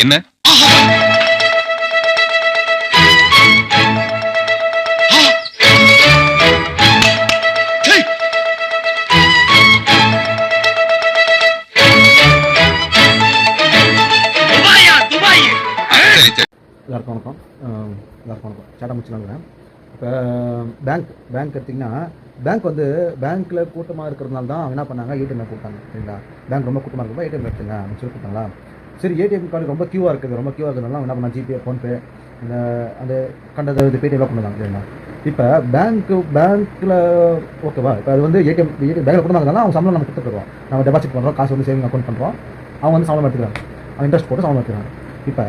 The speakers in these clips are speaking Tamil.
என்ன எல்லாருக்கும் வணக்கம். சேட்டை முடிச்சுலாங்கிறேன். இப்போ பேங்க் எடுத்திங்கன்னா பேங்க்கில் கூட்டமாக இருக்கிறதுனால தான் அவங்க என்ன பண்ணாங்க, ஏடிஎம்மில் கூப்பிட்டாங்க. சரிங்களா, பேங்க் ரொம்ப கூட்டமாக இருக்கும்போது ஏடிஎம் எடுத்துங்க அப்படின்னு சொல்லி கூப்பிட்டாங்களா. சரி, ஏடிஎம் கார்டு ரொம்ப க்யூவாக இருக்கிறதுனால அவங்க என்ன பண்ணாங்க, ஜிபே, ஃபோன்பே, அந்த கண்டது இது பேடிஎம்லாம் கொண்டு வந்தாங்க. சரிங்களா, இப்போ பேங்க்கில் ஓகேவா, இப்போ அது வந்து ஏடிஎம் பேங்கில் கொண்டு வந்தாங்கன்னா அவங்க சம்பளம் நம்ம கொடுத்துருவோம். நம்ம டெபாசிட் பண்ணுறோம், காசு வந்து சேவிங் அக்கௌண்ட் பண்ணுறோம், அவங்க வந்து சம்பளம் எடுத்துக்கிறாங்க, அவங்க இன்ட்ரெஸ்ட் போட்டு சம்பளம் எடுத்துக்கிறாங்க. இப்போ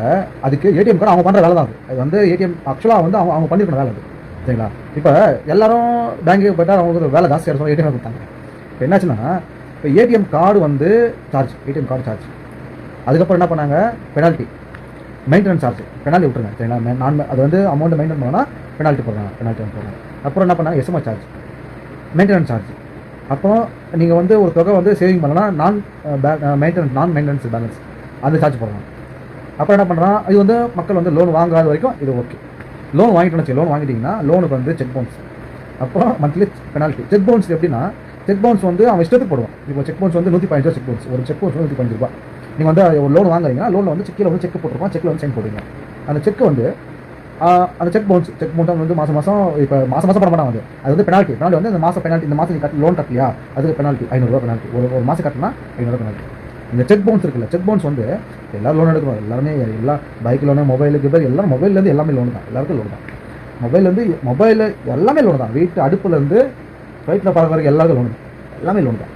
அதுக்கு ஏடிஎம் கார்டு அவங்க பண்ணுற வேலை தான் அது வந்து ஏடிஎம் ஆக்சுவலாக வந்து அவங்க பண்ணிருக்கிற வேலை அது. சரிங்களா, இப்போ எல்லாரும் பேங்க்கு போய்ட்டால் அவங்களுக்கு வேலை ஜாஸ்தியாக இருக்கும், ஏடிஎம் கொடுத்தாங்க. இப்போ என்னாச்சுன்னா, இப்போ ஏடிஎம் கார்டு வந்து ஏடிஎம் கார்டு சார்ஜ், அதுக்கப்புறம் என்ன பண்ணாங்க, பெனால்ட்டி, மெயின்டெனன்ஸ் சார்ஜ், பெனால்ட்டி விட்டுருங்க. சரிங்களா, அது வந்து அமௌண்ட் மெயின்டைன் பண்ணால் பெனால்ட்டி போடுறாங்க. அப்புறம் என்ன பண்ணாங்க, எஸ்எம்எஸ் சார்ஜ், மெயின்டெனன்ஸ் சார்ஜ். அப்புறம் நீங்கள் வந்து ஒரு தொகை வந்து சேவிங் பண்ணலாம், நான் மெயின்டெனன்ஸ் பேலன்ஸ், அந்த சார்ஜ் போடுறாங்க. அப்புறம் என்ன பண்ணுறான், இது வந்து மக்கள் வந்து லோன் வாங்காத வரைக்கும் இது ஓகே. லோன் வாங்கிட்டீங்கன்னா லோனுக்கு வந்து செக் பவுன்ஸ், அப்புறம் மந்த்லி பெனால்ட்டி. செக் பவுன்ஸ் எப்படின்னா, செக் பவுன்ஸ் வந்து அவன் இஷ்டத்துக்கு போடுவான். இப்போ செக் பவுன்ஸ் வந்து 115 ரூபா செக் பவுன்ஸ், ஒரு செக் பவுன்ஸ் 115 ரூபா. நீங்கள் வந்து ஒரு லோன் வாங்குறீங்கன்னா லோனில் வந்து கீழே வந்து செக் போட்டுருப்பான், செக்கில் வந்து சைன் போடுவீங்க. அந்த செக் வந்து அந்த செக் பவுன்ஸ் வந்து மாதம் இப்போ மாதம் போட மாட்டாங்க. அது வந்து பெனால்ட்டி வந்து இந்த மாதம் பெனால்ட்டி, இந்த மாதம் நீங்கள் லோன் கட்டலையா, அதுக்கு பெனால்ட்டி 500 ரூபா பெனால்ட்டி. ஒரு மாதம் கட்டினா 500 ரூபா பெனால்ட்டி. இந்த செக் பவுன்ஸ் இருக்குல்ல, செக் பவுன்ஸ் வந்து எல்லாரும் லோன் எடுக்கணும். எல்லாருமே பைக் லோனு, மொபைலுக்கு எல்லாம் மொபைல்லேருந்து எல்லாமே லோன் தான், எல்லாருக்கும் லோன் தான். மொபைல் எல்லாமே லோன் தான். வீட்டு அடுப்புலேருந்து ஃப்ளைட்டில் பார்க்க வரைக்கும் எல்லாருக்கும் லோன் தான், எல்லாமே லோன் தான்.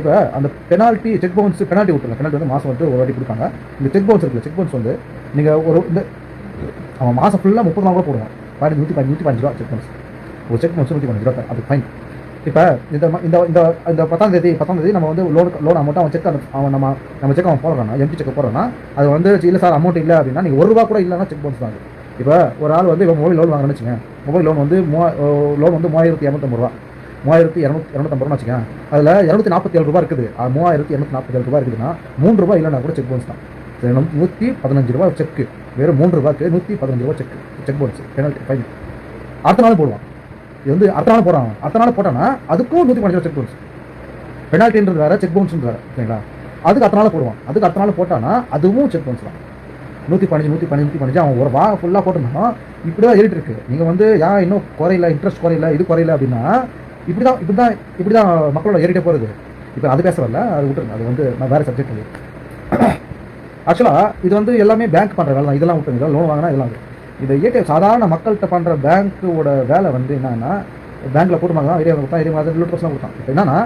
இப்போ அந்த பெனால்ட்டி, செக் பவுன்ஸ் பெனால்ட்டி விட்டுருங்க. பெனால்ட்டி வந்து மாதம் வந்து ஒரு வாட்டி கொடுப்பாங்க. இந்த செக் பவுன்ஸ் இருக்குல்ல, செக் பவுன்ஸ் வந்து நீங்கள் அவன் மாதம் ஃபுல்லாக 30 நாள் கூட போடுவான். 115 ரூபா செக் பவுன்ஸ், ஒரு செக் பவுன்ஸ் 115 ரூபா, அது ஃபைன். இப்போ இந்த 10ஆம் தேதி நம்ம வந்து லோன் அமௌண்ட் நம்ம செக் அவன் போடுறான்னா, எம்டி செக் போடுறோன்னா, அது வந்து இல்லை சார் அமௌண்ட் இல்லை அப்படின்னா, நீங்கள் 1 ரூபா கூட இல்லைன்னா செக் பவுன்ஸ் தான். இப்போ ஒரு ஆள் வந்து இப்போ மொபைல் லோன் வாங்கணும்னு வச்சுங்க, மொபைல் லோன் வந்து 3250 ரூபா, 3250 ரூபா வச்சுக்கேன். அதில் 247 ரூபா இருக்குது. 3247 ரூபா இருக்குதுன்னா 3 ரூபா இல்லைன்னா கூட செக் பவுன்ஸ் தான். 115 ரூபா செக்கு, வெறும் 3 ரூபாய்க்கு 115 ரூபா செக் பவுன்ஸ் பெனால்ட்டி ஃபைன். அடுத்த நாள் போடுவான். இது வந்து அடுத்த நாள் போட்டான்னா அதுக்கும் 115 ரூபா செக் பவுன்ஸ். பெனால்ட்டின்றது வேறு, செக் பவுன்ஸ்ன்றது வேறு. சரிங்களா, அதுக்கு அடுத்த நாள் போடுவான். அதுக்கு அடுத்த நாள் போட்டான்னா அதுவும் செக் பவுன்ஸ் தான். 115 அவன் ஒரு வாரம் ஃபுல்லாக போட்டிருந்தோம். இப்படி தான் ஏறிட்டு இருக்கு. நீங்கள் வந்து இன்னும் குறையில, இன்ட்ரெஸ்ட் குறையில, இது குறையில அப்படின்னா இப்படி தான் மக்களோட ஏறிட்டே போகிறது. இப்போ அது பேச வரல, அது விட்டுருங்க, அது வந்து நான் வேறு சப்ஜெக்ட். அது ஆக்சுவலாக இது வந்து எல்லாமே பேங்க் பண்ணுற வேலை தான். இதெல்லாம் விட்டுருங்க, லோன் வாங்கினா இதெல்லாம். இந்த ஏடிஎம் சாதாரண மக்கள்கிட்ட பண்ணுற பேங்க்கோட வேலை வந்து என்னன்னா, பேங்க்கில் போட்டுமாங்க ஏடிஎம் கொடுத்தா, ஏடிஎம் லிட்டர்ஸ்லாம் கொடுத்தான். இப்போ என்னன்னா,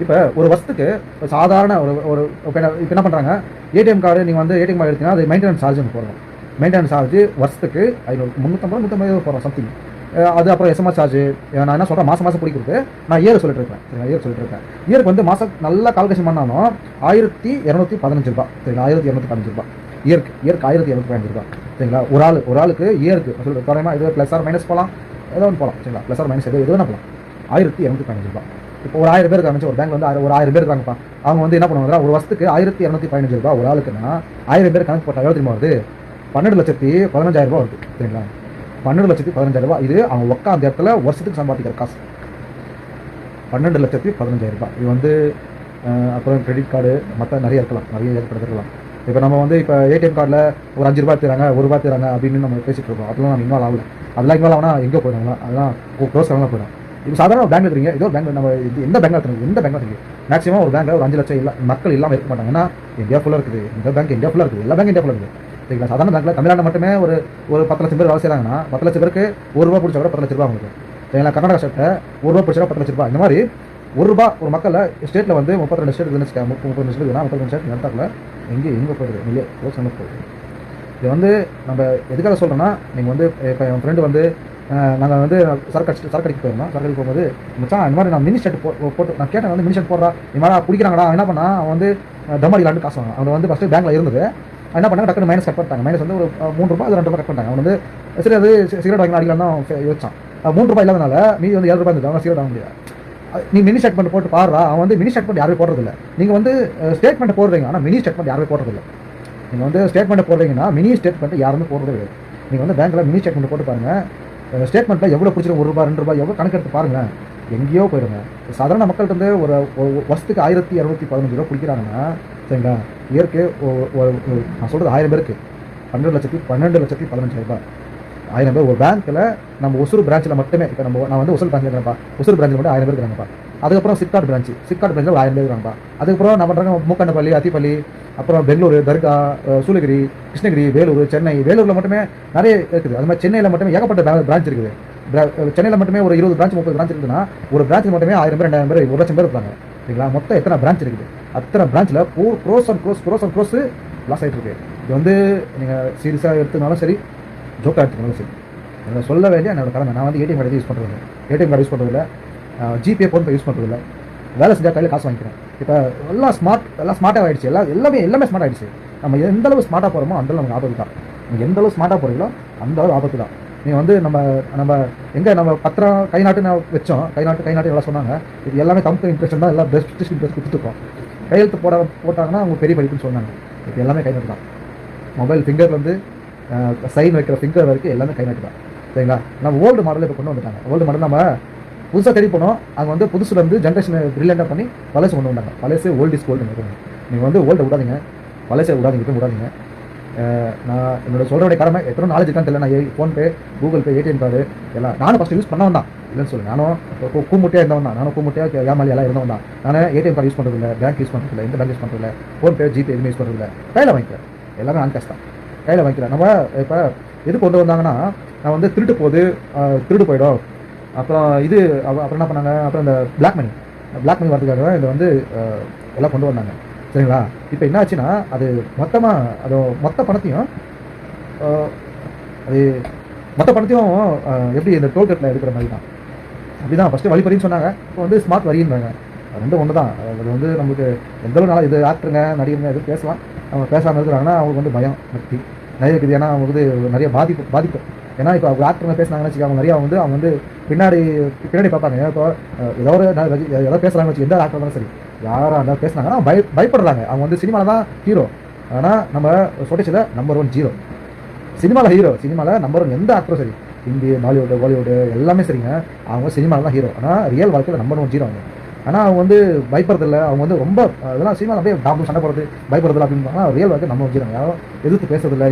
இப்போ ஒரு வருஷத்துக்கு சாதாரண ஒரு இப்போ என்ன பண்ணுறாங்க, ஏடிஎம் கார்டு நீங்கள் வந்து ஏடிஎம் கார்டு எடுத்தீங்கன்னா அது மெயின்டெனன்ஸ் சார்ஜ்னு போடுறோம். மெயின்டெனன்ஸ் சார்ஜ் வருஷத்துக்கு 350 போடுறோம் சம்திங். அது அப்புறம் எஸ்எம்எஸ் சார்ஜ். நான் என்ன சொல்கிறேன், மாதம் பிடிக்கிறது நான் இயர் சொல்லிட்டு இருக்கேன். இயருக்கு வந்து மாதம் நல்லா கால்குலேஷன் பண்ணாலும் 1215 ரூபா. சரிங்களா, 1215 ரூபா இயருக்கு 1215 ரூபா. சரிங்களா, ஒரு ஆளுக்கு இயருக்கு சொல்லிட்டு குறையமா, இது ப்ளஸ் ஆர் மைனஸ் போகலாம், ஏதோ ஒன்று போகலாம். சரிங்களா, ப்ளஸ் ஆர் மைனஸ் எது வேணா போகலாம். 1215 ரூபா. இப்போ ஒரு 1000 பேருக்கு ஆரம்பிச்சு ஒரு பேங்க் வந்து ஒரு 1000 பேர் இருக்காங்கப்பா. அவங்க வந்து என்ன பண்ணுவாங்க, ஒரு வருஷத்துக்கு 1215 ரூபா ஒரு ஆளுக்குன்னா 1000 பேர் கணக்கு போட்டால் எவ்வளோ தெரியுமா வருது, 12,15,000 ரூபா வருது. சரிங்களா, 12,15,000 ரூபா. இது அவங்க உட்காந்த இடத்துல வருஷத்துக்கு சம்பாதிக்கிற காசு 12,15,000 ரூபா. இது வந்து அப்புறம் கிரெடிட் கார்டு மற்ற நிறைய ஏற்படுத்திருக்கலாம். இப்போ நம்ம வந்து இப்போ ஏடிஎம் கார்டில் ஒரு 5 ரூபா தராங்க, 1 ரூபா தராங்க அப்படின்னு நம்ம பேசிகிட்டு இருக்கோம். அதெல்லாம் நம்ம இன்வால்வ் ஆகல. அதெல்லாம் இன்வால்வ் ஆனால் எங்கே போயிடுவாங்க, அதெல்லாம் க்ளோஸ் பண்ணலாம் போயிடும். இப்போ சாதாரண பேங்க் இருக்கிறீங்க, ஏதோ பேங்க் நம்ம இது எந்த பேங்காக இருக்குது மேக்ஸிமம் ஒரு பேங்க்கில் ஒரு 5 லட்சம் இல்லை மக்கள் இல்லாமல் இருக்க மாட்டாங்க. ஏன்னா இந்தியா ஃபுல்லாக இருக்குது, இந்த பேங்க் இந்தியா ஃபுல்லாக இருக்குது, எல்லா பேங்க் இந்தியா ஃபுல்லாக இருக்குது. சரிங்களா, சாதாரண பேங்க்கில் தமிழ்நாடு மட்டுமே ஒரு 10 லட்சம் பேர் வேலை செய்கிறாங்கன்னா 10 லட்சம் பேருக்கு 1 ரூபா பிடிச்சா கூட 10 லட்ச ரூபா அவங்களுக்கு. சரிங்களா, கர்நாடகா ஸ்டேட்டில் 1 ரூபா பிடிச்சா 10 லட்ச ரூபா. இந்த மாதிரி 1 ரூபா ஒரு மக்கள் ஸ்டேட்டில் வந்து 32 ஸ்டேட் இருக்குன்னு 32 ஸ்டேட் இருக்குன்னா 32 ஸ்டேட் நடத்தாக்கல எங்கே போயிடுது இல்லையே, யோசனை போகுது. இது வந்து நம்ம எதுக்காக சொல்கிறோன்னா, நீங்கள் வந்து இப்போ என் ஃப்ரெண்டு வந்து நாங்கள் வந்து சரக்கு அடிக்க போயிருந்தோம். சரக்கு அடிக்க போகும்போது மச்சான் இந்த மாதிரி நான் மினி ஷர்ட் போட்டு நான் கேட்டேன், வந்து மினி ஷர்ட் போடுறா இந்த மாதிரி பிடிக்கிறாங்கடா. என்ன பண்ணா, அவன் வந்து டமாடிலான்னு காசு வாங்க. அவன் வந்து ஃபஸ்ட்டு பேங்க்கில் இருந்தது. என்ன பண்ணாங்க, டக்குனு மைனஸ் கட் பண்ணிட்டாங்க. மைனஸ் வந்து ஒரு 3 ரூபா, அது 2 ரூபா கட் பண்ணிட்டாங்க. அவன் வந்து சரி அது சிகரெட் வாங்கி அடிக்கலாம் தான் யோசிச்சான். 3 ரூபாய் இல்லாதனால மீதி வந்து 7 ரூபாய் இருந்தது. அவன் சிகரெட் வாங்க முடியாது. நீ மினி ஸ்டேட்மெண்ட் போட்டு பாடுறா. அவன் வந்து மினி ஸ்டேட்மெண்ட் யாருமே போடுறதில்லை. நீங்கள் வந்து ஸ்டேட்மெண்ட் போடுறீங்க, ஆனால் மினி ஸ்டேட்மெண்ட் யாருமே போடுறதில்லை. நீங்கள் வந்து ஸ்டேட்மெண்ட் போடுறீங்கன்னா மினி ஸ்டேட்மெண்ட் யாருமே போடுறது கிடையாது. நீங்கள் வந்து பேங்க்கில் மினி ஸ்டேட்மெண்ட் போட்டு பாருங்கள், ஸ்டேட்மெண்ட்டில் எவ்வளோ பிடிச்சிரும், ₹1 ₹2 எவ்வளோ கணக்கு எடுத்து பாருங்கள், எங்கேயோ போயிடுங்க. சாதாரண மக்கள்கிட்ட வந்து ஒரு வருஷத்துக்கு ₹1215 பிடிக்கிறாங்கன்னா சரிங்களா, இயற்கை நான் சொல்கிறது 1000 பேருக்கு 12,15,000 1000 பேர் ஒரு பேங்க்கில் நம்ம ஒசூர் பிரான்ச்சில் மட்டுமே. இப்போ நான் வந்து ஒசூர் பிரான்ச்சில் இருக்கிறேன்ப்பா, ஒசூர் பிரான்ச்சில் மட்டும் 1000 பேர் இருக்கிறாங்கப்பா. அதுக்கப்புறம் சிப்காட் பிரான்ச்சில் ஒரு 1000 பேர் இருக்காங்கப்பா. அதுக்கப்புறம் நம்ம பண்ணுறாங்க மூக்கண்டப்பள்ளி, அத்திப்பள்ளி, அப்புறம் பெங்களூரு, தர்கா, சூளகிரி, கிருஷ்ணகிரி, வேலூர், சென்னை. வேலூரில் மட்டுமே நிறைய இருக்குது. அது மாதிரி சென்னையில் மட்டுமே ஏகப்பட்ட பிரான்ச் இருக்குது. சென்னையில் மட்டுமே ஒரு 20 பிரான்ச் 30 பிரான்ச் இருக்குதுன்னா ஒரு பிரான்ச்சில் மட்டுமே 1000 பேர் 2000 பேர் 1 லட்சம் பேர் இருப்பாங்க சரிங்களா. மொத்தம் எத்தனை பிரான்ச் இருக்குது, அத்தனை பிரான்ச்சில் க்ரோஸ் லாஸ் ஆகிட்டு இருக்கு. இது வந்து நீங்கள் சீரியஸாக எடுத்துனாலும் சரி, ஜோக்காக எடுத்துக்கணும் சரி, என்னோட சொல்ல வேண்டிய என்னோட கடமை. நான் வந்து ஏடிஎம் கார்டு யூஸ் பண்ணுறது, ஏடிஎம் கார்டு யூஸ் பண்ணுறதில்ல, ஜிபே ஃபோன்பே யூஸ் பண்ணுறதில்ல, வேலை செஞ்சால் கையில் காசு வாங்கிக்கிறேன். இப்போ எல்லாம் ஸ்மார்ட்டாக ஆகிடுச்சு, எல்லாமே ஸ்மார்ட் ஆகிடுச்சு. நம்ம எந்த அளவு ஸ்மார்ட்டாக போகிறோமோ அந்தளவு நமக்கு ஆபத்து தான். நீங்கள் எந்த அளவு ஸ்மார்ட்டாக போகிறீங்களோ அந்த அளவு ஆபத்து தான். நீங்கள் வந்து நம்ம எங்கே நம்ம பத்திரம் கை நாட்டு நான் வச்சோம், கை நாட்டு எல்லாம் சொன்னாங்க. இது எல்லாமே கம்பெனி இம்ப்ரெஷன் தான், எல்லாம் பெஸ்ட் கொடுத்துருக்கோம். கையெழுத்து போட்டாங்கன்னா அவங்க பெரிய படிப்புன்னு சொன்னாங்க. இப்போ எல்லாமே கை நாட்டு தான். மொபைல் ஃபிங்கர்லேருந்து சைன் வைக்கிற ஃபிங்கர் வரைக்கும் எல்லாமே கை நாட்டு தான் சரிங்களா. நம்ம ஓல்டு மாடலில் இப்போ கொண்டு வந்துட்டாங்க. ஓல்டு மாடல் நம்ம புதுசாக தேடி போனோம், அங்கே வந்து புதுசுலேருந்து ஜென்ரேஷனை ப்ரில்லியண்டாக பண்ணி பழசு கொண்டு வந்தாங்க. பழசு ஓல்டு இஸ் கோல்டு. நீங்கள் வந்து ஓல்டை விடாதீங்க, பழசை விடாதீங்க. நான் என்னோட சொல்கிறோடைய கடமை எத்தனை நாலேஜ் இருக்கான்னு தெரியல. நான் PhonePe, Google Pay, ATM card எல்லாம் நானும் ஃபஸ்ட்டு யூஸ் பண்ணவன் தான், இல்லைன்னு சொல்லி. நானும் கூமுட்டையாக இருந்தவன் தான், நானும் கூமுட்டையாக ஏமாலி எல்லாம் இருந்தவன் தான். நான் ஏடிஎம் கார்டு யூஸ் பண்ணுறதில்ல, பேங்க் யூஸ் பண்ணுறதில்ல, இந்த பேங்க் யூஸ் பண்ணுறதில்ல, ஃபோன்பே, ஜிபே எதுவுமே யூஸ் பண்ணுறதில்ல. கையில் வாங்கிக்கிறேன், எல்லாமே ஆன் கேஷ் தான், கையில் வாங்கிக்கிறேன். நம்ம இப்போ எது கொண்டு வந்தாங்கன்னா, நான் வந்து திருட்டு போயிடும், அப்புறம் அப்புறம் என்ன பண்ணாங்க, அப்புறம் இந்த பிளாக் மணி வரதுக்காக இதை வந்து எல்லாம் கொண்டு வந்தாங்க சரிங்களா. இப்போ என்ன ஆச்சுன்னா, அது மொத்த பணத்தையும் எப்படி இந்த டோல்கேட்டில் எடுக்கிற மாதிரி தான். அப்படிதான் ஃபஸ்ட்டு வழிப்பறின்னு சொன்னாங்க, இப்போ வந்து ஸ்மார்ட் வரின்றாங்க. ரெண்டும் ஒன்று தான். அது வந்து நமக்கு எந்த அளவு நாளாக இது ஆக்டருங்க நடிகருங்க எதுவும் பேசலாம், அவங்க பேசாமல் இருக்கிறாங்கன்னா அவங்களுக்கு வந்து பயம் பக்தி நிறைய இருக்குது. ஏன்னா அவங்க வந்து நிறைய பாதிப்பு. ஏன்னா இப்போ அவங்க ஆக்டருங்க பேசுனாங்கன்னு வச்சுக்கோங்க, அவங்க நிறையா அவங்க வந்து பின்னாடி பார்ப்பாங்க. இப்போ ஏதாவது பேசுகிறாங்கன்னு வச்சு, எந்த ஆக்டர் இருந்தாலும் சரி, யாராக இருந்தாலும் பேசுனாங்கன்னா பயப்படுறாங்க. அவங்க வந்து சினிமாவில் தான் ஹீரோ, ஆனால் நம்ம சொட்டச்சில் நம்பர் 1 0. சினிமாவில் நம்பர் 1 எந்த ஆக்டரும் சரி, ஹிந்தி, பாலிவுட் எல்லாமே சரிங்க, அவங்க சினிமாவில் தான் ஹீரோ. ஆனால் ரியல் வாழ்க்கையில் நம்பர் 1 0 அவங்க. ஆனால் அவங்க வந்து பயப்படுறதில்ல, அவங்க வந்து ரொம்ப இதெல்லாம் சினிமாவில் அப்படியே டாக்டர் சண்டை போடுறது பயப்படுறதில்ல அப்படின்னு. ஆனால் ரியல் வாழ்க்கை நம்ம வச்சுருக்காங்க, யாரும் எதிர்த்து பேசுறதில்ல,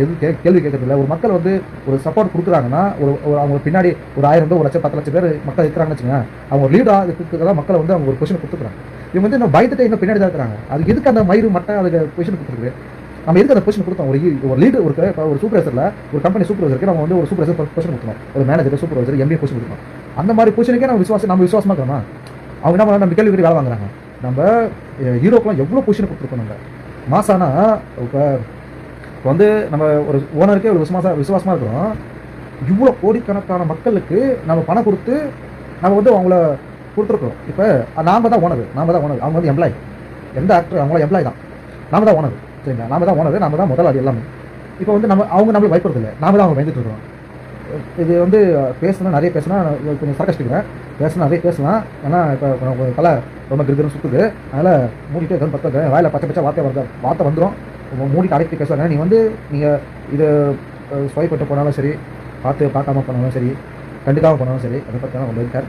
கேள்வி கேட்கறதில்ல. ஒரு மக்கள் வந்து ஒரு சப்போர்ட் கொடுக்குறாங்கன்னா, அவங்க பின்னாடி ஒரு 1000 பேர் 1 லட்சம் 10 லட்சம் பேர் மக்கள் இருக்கிறாங்கன்னு வச்சுக்கோங்க, அவங்க ஒரு லீடாக இருக்கிறதா மக்களை வந்து அவங்க ஒரு பொசிஷன் கொடுத்துக்கிறாங்க. இவங்க வந்து இன்னும் பயந்துட்டு இன்னும் பின்னாடி தான் இருக்கிறாங்க. அதுக்கு எதுக்கு அந்த மயிறு மட்டும் அதுக்கு பொசிஷன் கொடுத்துருக்கு? நம்ம எதுக்கு அந்த பொசிஷன் கொடுத்தோம்? ஒரு லீடர் ஒரு சூப்பர்வைசரில், ஒரு கம்பெனி சூப்பர்வைசருக்கு நம்ம வந்து ஒரு சூப்பர்வைசர் பொசிஷன் கொடுக்கணும், ஒரு மேனேஜர் சூப்பர்வைசர் எம்பிஏ பொசிஷன் கொடுக்கணும். அந்த மாதிரி பொசிஷனுக்கே நம்ம விசுவாசமாக இருக்கிறோமா? அவங்க என்ன பண்ண நம்ம கேள்வி வேலை வாங்குறாங்க. நம்ம ஹீரோக்கெலாம் எவ்வளோ பொசிஷன் கொடுத்துருக்கோம். நம்ம மாசானா இப்போ வந்து நம்ம ஒரு ஓனருக்கே ஒரு விசுவாசமாக இருக்கிறோம். இவ்வளோ கோடிக்கணக்கான மக்களுக்கு நம்ம பணம் கொடுத்து நம்ம வந்து அவங்கள கொடுத்துருக்கோம். இப்போ நாம தான் ஓனர், அவங்க வந்து எம்ப்ளாய். எந்த ஆக்டர் அவங்கள எம்ப்ளாய் தான், நாம தான் ஓனர் சரிங்களா. நாம தான் ஓனர், நாம தான் முதலாளி எல்லாமே. இப்போ வந்து அவங்க நம்மளுக்கு பயப்படுறதில்லை, நாம தான் அவங்க பயந்துட்டு இருக்கிறோம். இது வந்து நிறைய பேசினா கொஞ்சம் சர்க்கஸ்டிக்கிறேன், நிறைய பேசலாம். ஏன்னா இப்போ தலை ரொம்ப கிருகிரும் சுற்றுது, அதனால் மூடிட்டு எதுவும் பற்ற வாயில் பச்சை வார்த்தை வந்துடும், மூடிட்டு அடைக்கி பேசுவாங்க. நீங்கள் இது ஸ்வைப் பண்ணிட்டு போனாலும் சரி, பார்க்காம போனாலும் சரி, கண்டுக்காமல் போனாலும் சரி, அதை பற்றி தான் இருக்கார்.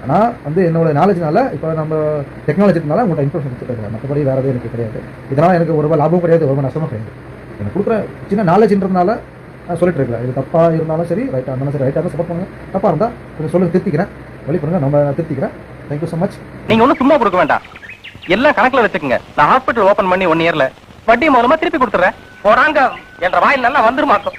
ஆனால் வந்து என்னோட நாலேஜ்னால இப்போ நம்ம டெக்னாலஜினால உங்கள்கிட்ட இன்ஃபர்மேஷன் கொடுத்துருக்கேன். மற்றபடி வேறு எதுவும் எனக்கு கிடையாது. இதனால் எனக்கு ஒரு லாபமும் கிடையாது, ஒரு நஷ்டமும் கிடையாது. எனக்கு கொடுக்குற சின்ன நாலேஜ்ன்றதுனால சொல்லிட்டு இருக்கல. இது தப்பாக இருந்தாலும் சரி, ரைட்டாக இருந்தாலும் சரி, ரைட்டாக சப்போர்ட் பண்ணுங்க, தப்பாக இருந்தால் கொஞ்சம் சொல்லுங்க, திருத்திக்கிறேன், வழிபடுங்க, நம்ம திருத்திக்கிறேன். Thank you so much. நீங்கள் ஒன்றும் சும்மா கொடுக்க வேண்டாம், எல்லாம் கணக்கில் வச்சுக்கோங்க. நான் ஹாஸ்பிட்டல் ஓப்பன் பண்ணி 1 இயரில் வட்டி மூலமாக திருப்பி கொடுத்துட்றேன். போறாங்க என்ற வாயில் நல்லா வந்துருமாக்கும்.